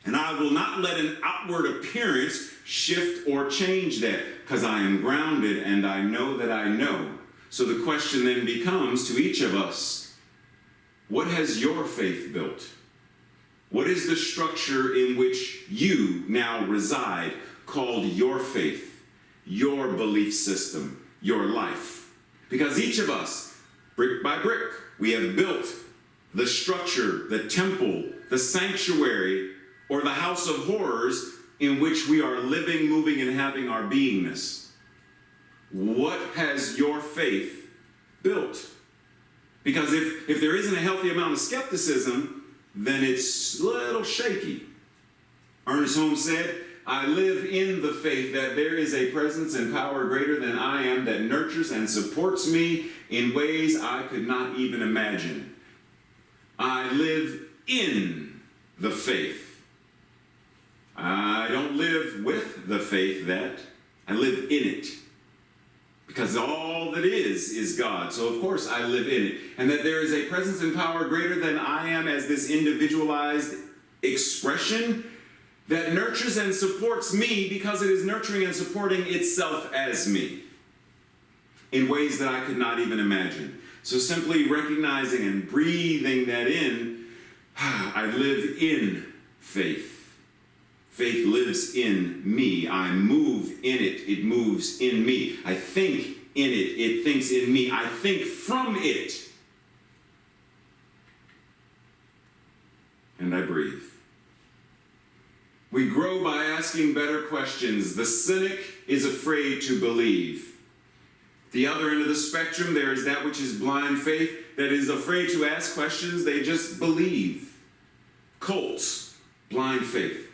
And I will not let an outward appearance shift or change that, because I am grounded and I know that I know. So the question then becomes to each of us, what has your faith built? What is the structure in which you now reside called your faith, your belief system, your life? Because each of us, brick by brick, we have built the structure, the temple, the sanctuary, or the house of horrors in which we are living, moving, and having our beingness. What has your faith built? Because if there isn't a healthy amount of skepticism, then it's a little shaky. Ernest Holmes said, I live in the faith that there is a presence and power greater than I am that nurtures and supports me in ways I could not even imagine. I live in the faith. I don't live with the faith that, I live in it. Because all that is God. So of course I live in it. And that there is a presence and power greater than I am as this individualized expression that nurtures and supports me because it is nurturing and supporting itself as me in ways that I could not even imagine. So simply recognizing and breathing that in, I live in faith. Faith lives in me. I move in it. It moves in me. I think in it. It thinks in me. I think from it. And I breathe. We grow by asking better questions. The cynic is afraid to believe. The other end of the spectrum, there is that which is blind faith that is afraid to ask questions. They just believe. Cults, blind faith.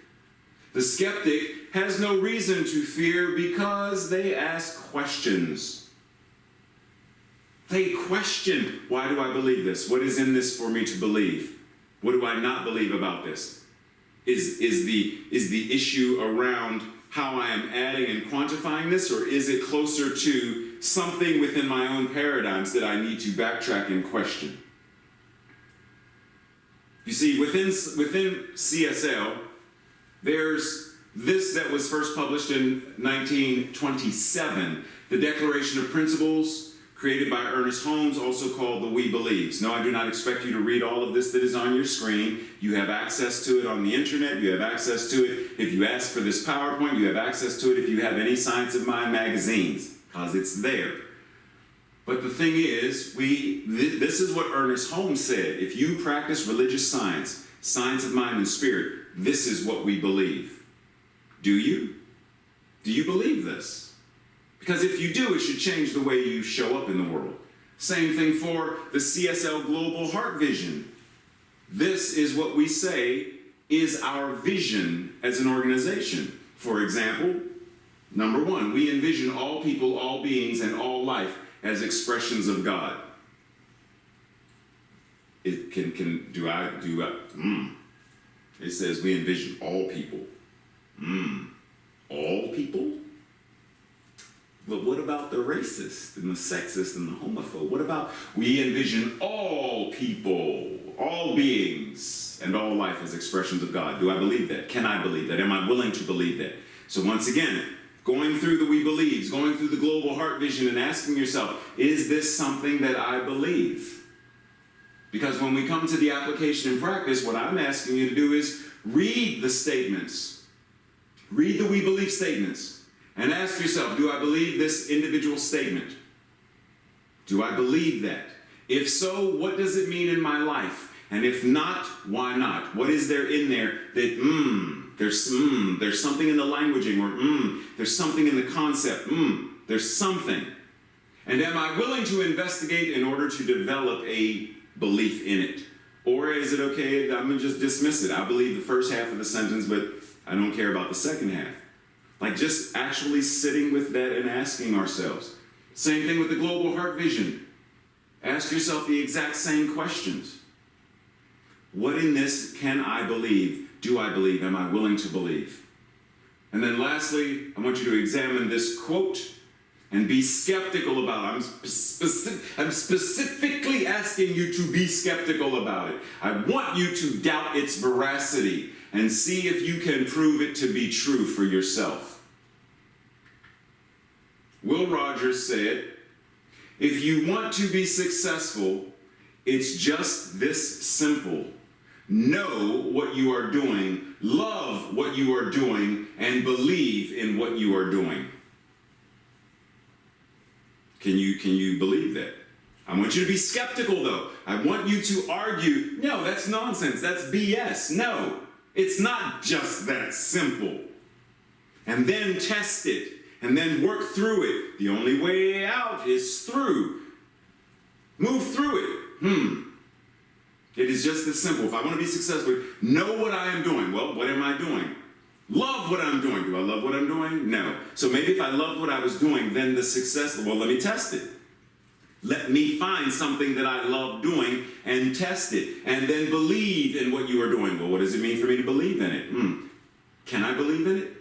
The skeptic has no reason to fear because they ask questions. They question, why do I believe this? What is in this for me to believe? What do I not believe about this? Is the issue around how I am adding and quantifying this, or is it closer to something within my own paradigms that I need to backtrack and question? You see, within CSL, there's this that was first published in 1927, the Declaration of Principles, created by Ernest Holmes, also called the We Believes. No, I do not expect you to read all of this that is on your screen. You have access to it on the internet. You have access to it if you ask for this PowerPoint. You have access to it if you have any Science of Mind magazines, because it's there. But the thing is, this is what Ernest Holmes said. If you practice religious science, science of mind and spirit, this is what we believe. Do you? Do you believe this? Because if you do, it should change the way you show up in the world. Same thing for the CSL Global Heart Vision. This is what we say is our vision as an organization. For example, number one, we envision all people, all beings, and all life as expressions of God. It It says we envision all people. All people? But what about the racist and the sexist and the homophobe? What about we envision all people, all beings, and all life as expressions of God? Do I believe that? Can I believe that? Am I willing to believe that? So once again, going through the We Believes, going through the Global Heart Vision and asking yourself, is this something that I believe? Because when we come to the application and practice, what I'm asking you to do is read the statements. Read the We Believe statements. And ask yourself, do I believe this individual statement? Do I believe that? If so, what does it mean in my life? And if not, why not? What is there in there that, there's something in the languaging, or there's something in the concept, there's something. And am I willing to investigate in order to develop a belief in it? Or is it okay, I'm going to just dismiss it. I believe the first half of the sentence, but I don't care about the second half. Like just actually sitting with that and asking ourselves. Same thing with the Global Heart Vision. Ask yourself the exact same questions. What in this can I believe? Do I believe? Am I willing to believe? And then lastly, I want you to examine this quote and be skeptical about it. I'm specifically asking you to be skeptical about it. I want you to doubt its veracity and see if you can prove it to be true for yourself. Will Rogers said, if you want to be successful, it's just this simple. Know what you are doing, love what you are doing, and believe in what you are doing. Can you believe that? I want you to be skeptical, though. I want you to argue, no, that's nonsense, that's BS. No, it's not just that simple. And then test it, and then work through it. The only way out is through. Move through it. It is just as simple. If I want to be successful, know what I am doing. Well, what am I doing? Love what I'm doing. Do I love what I'm doing? No. So maybe if I loved what I was doing, then the success, well, let me test it. Let me find something that I love doing and test it. And then believe in what you are doing. Well, what does it mean for me to believe in it? Can I believe in it?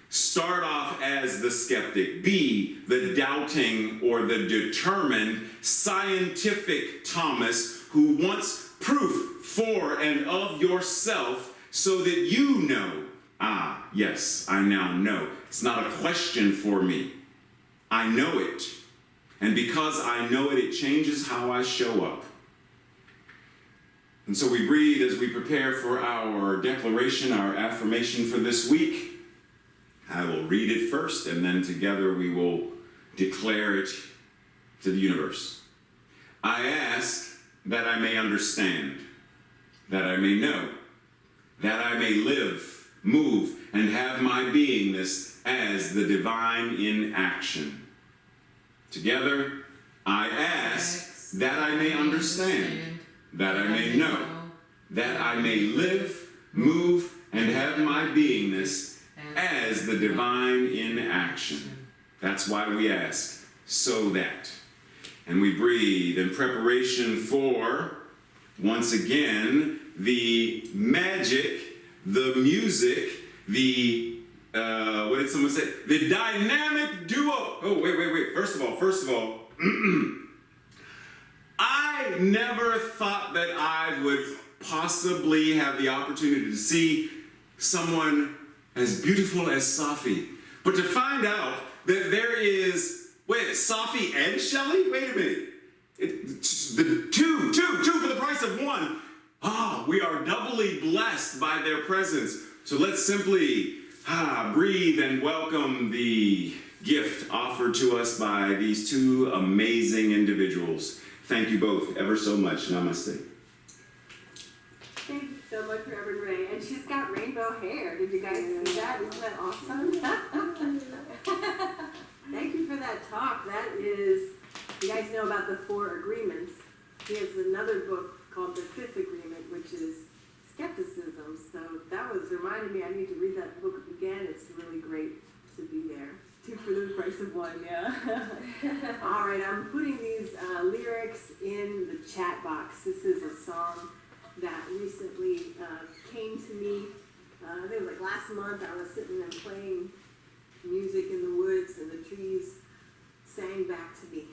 Start off as the skeptic. Be the doubting or the determined scientific Thomas who wants proof for and of yourself so that you know, yes, I now know. It's not a question for me. I know it. And because I know it, it changes how I show up. And so we breathe as we prepare for our declaration, our affirmation for this week. I will read it first, and then together we will declare it to the universe. I ask that I may understand, that I may know, that I may live, move, and have my beingness as the divine in action. Together, I ask that I may understand, that I may know, that I may live, move, and have my beingness as the divine in action. That's why we ask, so that. And we breathe in preparation for, once again, the magic, the music, the, what did someone say? The dynamic duo. Oh, wait. First of all, I never thought that I would possibly have the opportunity to see someone as beautiful as Safi. But to find out that there is, Safi and Shelley? Wait a minute. The two for the price of one. We are doubly blessed by their presence. So let's simply breathe and welcome the gift offered to us by these two amazing individuals. Thank you both ever so much. Namaste. Thank you so much, Reverend Ray. And she's got rainbow hair. Did you guys see that? Isn't that awesome? Thank you for that talk. That is, you guys know about the 4 agreements. He has another book called The Fifth Agreement, which is Skepticism. So that was reminded me I need to read that book again. It's really great to be there. 2 for the price of 1, yeah. All right, I'm putting these lyrics in the chat box. This is a song that recently came to me. I think it was like last month. I was sitting and playing music in the woods, and the trees sang back to me.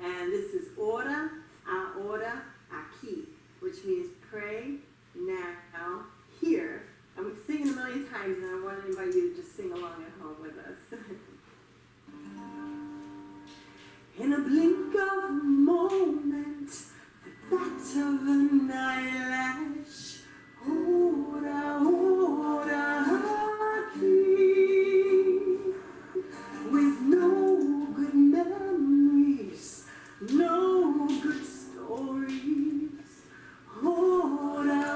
And this is ora, aquí, which means pray now, here. I'm singing a million times, and I want to invite you to just sing along at home with us. In a blink of a moment, the bat of an eyelash, ora, aquí, with no good memories, no good stories, ora,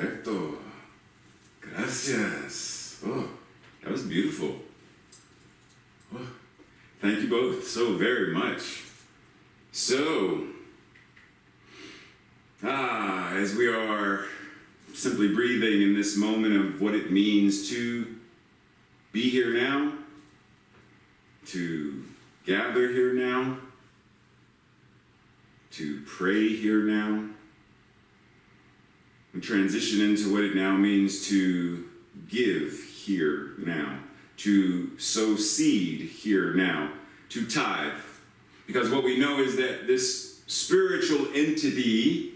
Correcto. Gracias. Oh, that was beautiful. Oh, thank you both so very much. So, as we are simply breathing in this moment of what it means to be here now, to gather here now, to pray here now, and transition into what it now means to give here now, to sow seed here now, to tithe. Because what we know is that this spiritual entity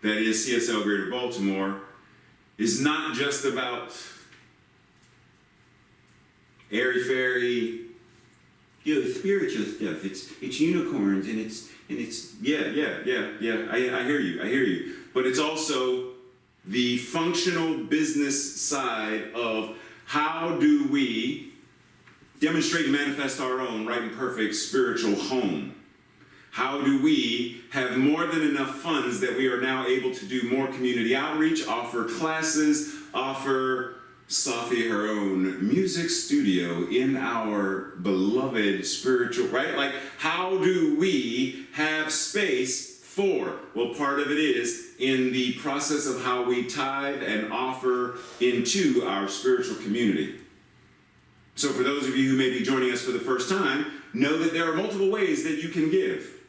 that is CSL Greater Baltimore is not just about airy-fairy, spiritual stuff. It's unicorns and it's I hear you. But it's also the functional business side of how do we demonstrate and manifest our own right and perfect spiritual home. How do we have more than enough funds that we are now able to do more community outreach, offer classes, offer Safi her own music studio in our beloved spiritual, right? Like, how do we have space for? Well, part of it is in the process of how we tithe and offer into our spiritual community. So for those of you who may be joining us for the first time, know that there are multiple ways that you can give.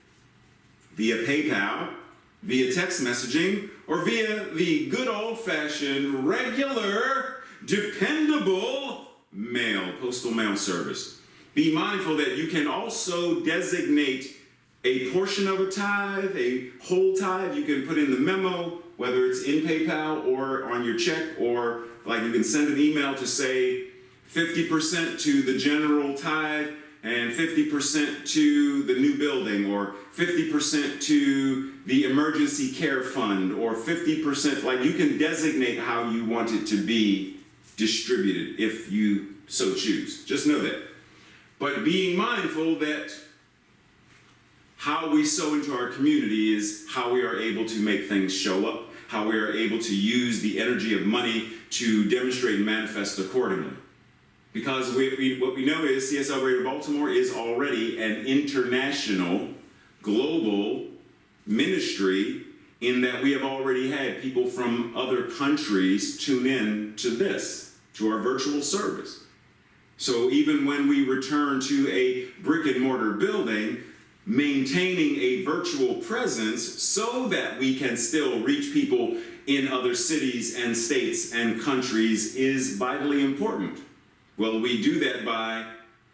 Via PayPal, via text messaging, or via the good old-fashioned, regular, dependable postal mail service. Be mindful that you can also designate a portion of a tithe, a whole tithe. You can put in the memo, whether it's in PayPal or on your check, or like you can send an email to say 50% to the general tithe and 50% to the new building, or 50% to the emergency care fund, or 50%, like you can designate how you want it to be distributed if you so choose. Just know that. But being mindful that how we sow into our community is how we are able to make things show up, how we are able to use the energy of money to demonstrate and manifest accordingly. Because what we know is CSL Greater Baltimore is already an international, global ministry, in that we have already had people from other countries tune in to this, to our virtual service. So even when we return to a brick and mortar building, maintaining a virtual presence so that we can still reach people in other cities and states and countries is vitally important. Well, we do that by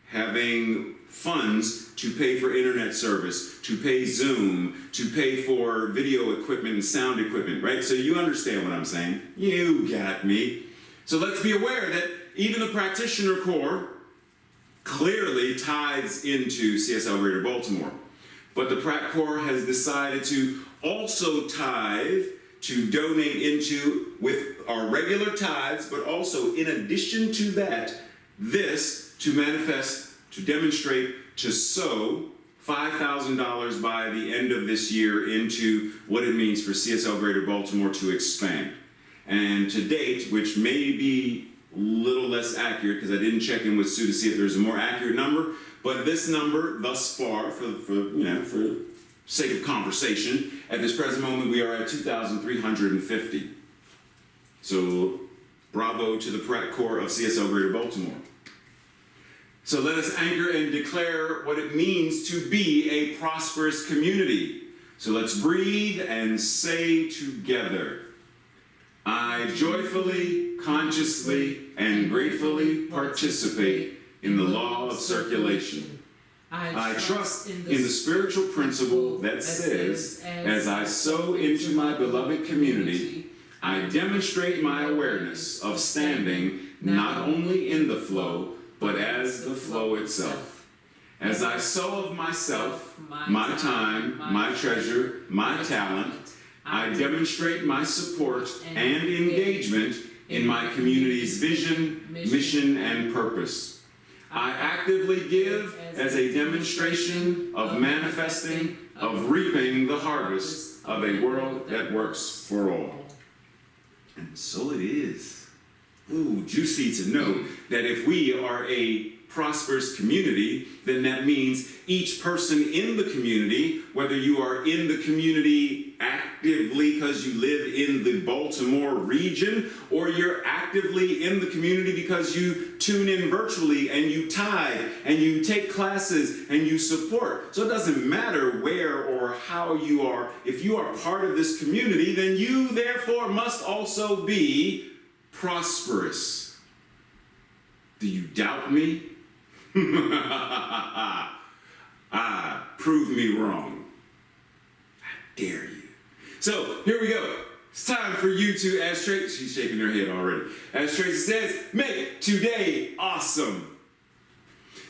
having funds to pay for internet service, to pay Zoom, to pay for video equipment and sound equipment, right? So you understand what I'm saying. You got me. So let's be aware that even the practitioner corps clearly tithes into CSL Greater Baltimore. But the Prac Corps has decided to also tithe, to donate into with our regular tithes, but also in addition to that, this to manifest, to demonstrate, to sow $5,000 by the end of this year into what it means for CSL Greater Baltimore to expand. And to date, which may be a little less accurate because I didn't check in with Sue to see if there's a more accurate number, but this number thus far, for sake of conversation, at this present moment we are at 2,350. So bravo to the Prac Corps of CSL Greater Baltimore. So let us anchor and declare what it means to be a prosperous community. So let's breathe and say together, I joyfully, consciously, and gratefully participate in the law of circulation. I trust in the spiritual principle that says, as I sow into my beloved community, I demonstrate my awareness of standing not only in the flow, but as the flow itself. As I sow of myself, my time, my treasure, my talent, I demonstrate my support and engagement in my community's vision, mission, and purpose. I actively give as a demonstration of manifesting, of reaping the harvest of a world that works for all. And so it is. Ooh, juicy to know that if we are a prosperous community, then that means each person in the community, whether you are in the community actively because you live in the Baltimore region, or you're actively in the community because you tune in virtually and you tithe and you take classes and you support. So it doesn't matter where or how you are. If you are part of this community, then you therefore must also be prosperous. Do you doubt me? Prove me wrong. I dare you. So, here we go. It's time for you to, as Tracy, she's shaking her head already. As Tracy says, make today awesome.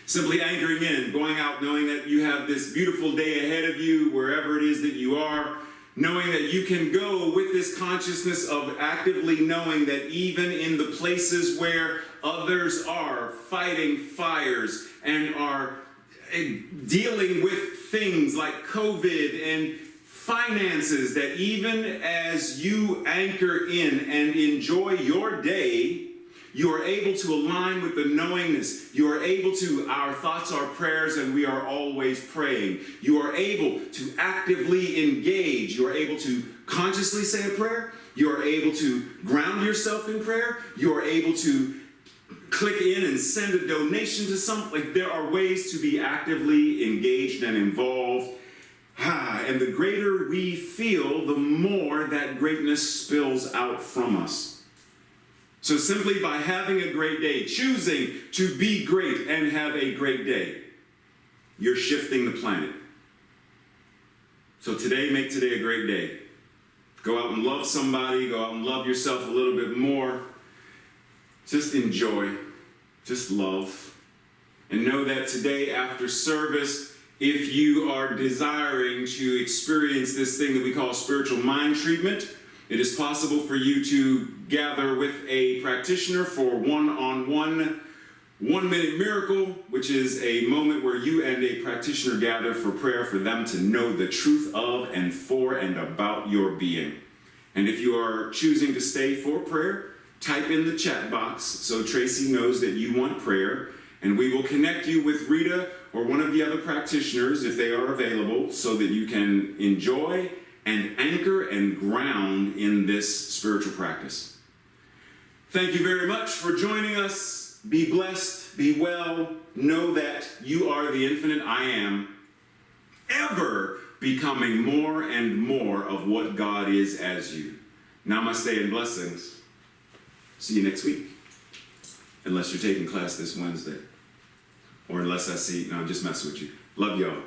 Simply anchoring in, going out knowing that you have this beautiful day ahead of you, wherever it is that you are, knowing that you can go with this consciousness of actively knowing that even in the places where others are fighting fires and are dealing with things like COVID and finances, that even as you anchor in and enjoy your day, you are able to align with the knowingness. You are able to, our thoughts are prayers and we are always praying. You are able to actively engage. You are able to consciously say a prayer. You are able to ground yourself in prayer. You are able to click in and send a donation to something. There are ways to be actively engaged and involved. And the greater we feel, the more that greatness spills out from us. So simply by having a great day, choosing to be great and have a great day, you're shifting the planet. So today, make today a great day. Go out and love somebody, go out and love yourself a little bit more. Just enjoy, just love. And know that today after service, if you are desiring to experience this thing that we call spiritual mind treatment, it is possible for you to gather with a practitioner for one-on-one 1-minute miracle, which is a moment where you and a practitioner gather for prayer for them to know the truth of and for and about your being. And if you are choosing to stay for prayer, type in the chat box so Tracy knows that you want prayer, and we will connect you with Rita or one of the other practitioners if they are available so that you can enjoy and anchor and ground in this spiritual practice. Thank you very much for joining us. Be blessed, be well. Know that you are the infinite I am, ever becoming more and more of what God is as you. Namaste and blessings. See you next week. Unless you're taking class this Wednesday. Or unless I see, no, I'm just messing with you. Love y'all.